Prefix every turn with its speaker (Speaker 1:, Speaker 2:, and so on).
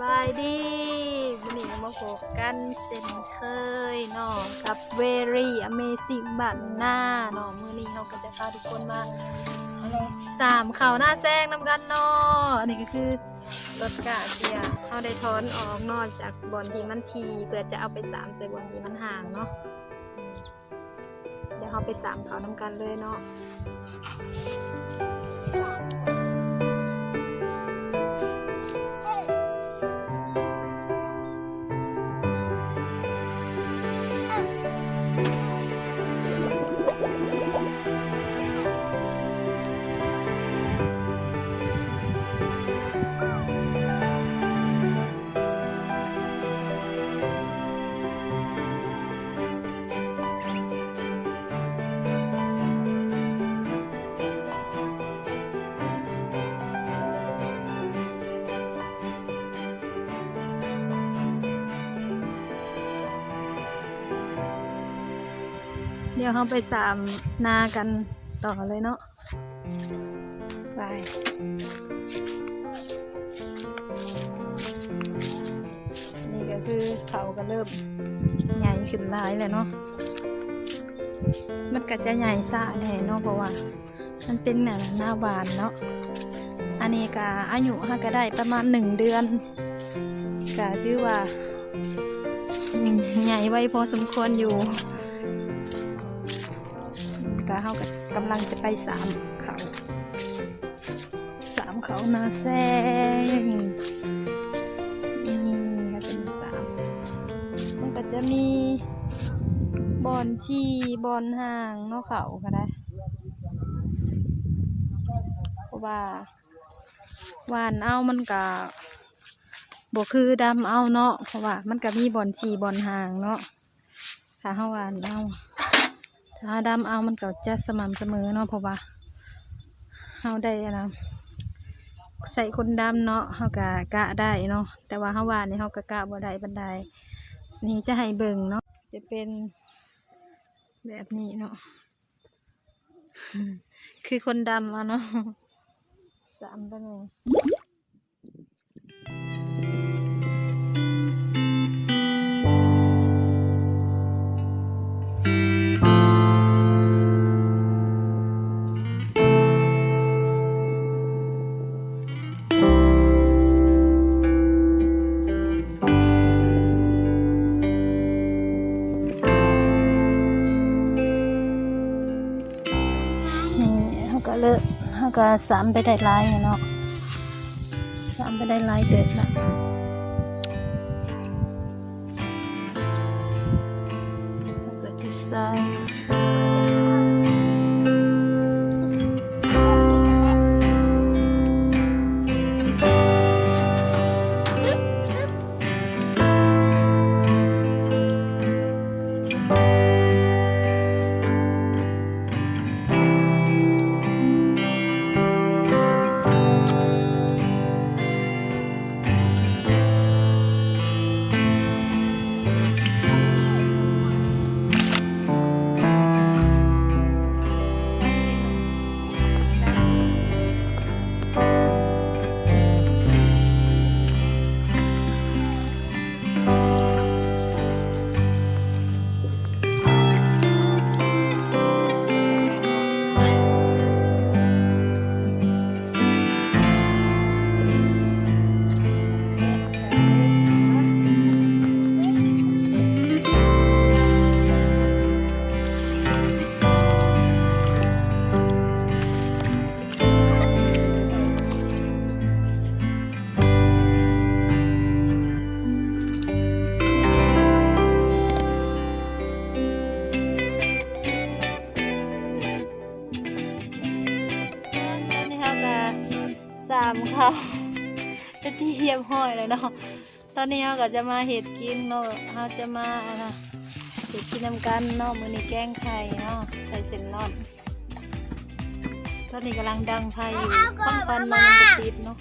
Speaker 1: บายดีวันนี้มาพบกันเช่นเคยเนาะกับ Very Amazing บ้านหน้าเนาะมื้อนี้เราก็จะพาทุกคนมาสามเขาหน้าแซงนำกันเนาะอันนี้ก็คือรถกะเสียเราได้ถอนออกนอกจากบอนที่มันทีเพื่อจะเอาไปสามใส่บอนที่มันห่างเนาะเดี๋ยวเราไปสามเขานำกันเลยเนาะเดี๋ยวเราไปสามนากันต่อเลยเนาะไปนี่ก็คือเขาก็เริ่มใหญ่ขึ้นหลายเลยเนาะมันก็จะใหญ่ซ่าแน่เนาะเพราะว่ามันเป็นหน้าหวานเนาะอันนี้ก็อายุเขาก็ได้ประมาณ1 เดือนก็คือว่าใหญ่ไว้พอสมควรอยู่ก็เขากำลังจะไปสามเขานาแซงนี่ก็เป็นสามมันก็จะมีบอนที่บอนห่างนอกเขาก็ได้เพราะว่าหวานเอามันก็บ่คือดำเอาเนาะเพราะว่ามันก็มีบอนที่บอนห่างเนาะถ้าเขาหวานเอาถ้าดำเอามันก็จะสม่ำเสมอเนาะเพราะว่าเขาได้นะใส่คนดำเนาะเขากะได้เนาะแต่ว่าเขาหวานนี่เขากะบ่ได้บันไดนี่จะให้เบิ่งเนาะจะเป็นแบบนี้เนาะคือคนดำเอาเนาะสามตัวนี้เขาก็สามไปได้หลายเนาะสามไปได้หลายเติบละก็จะใส่สามเขาจะที่เทียบห้อยเลยเนาะตอนนี้เราก็จะมาเห็ดกินเนาะเราจะมาเห็ดกินน้ำกันเนาะมื้อนี้แกงไข่เนาะใส่เส้นร่อนตอนนี้กำลังดังไฟอยู่ควันมันติดเนาะ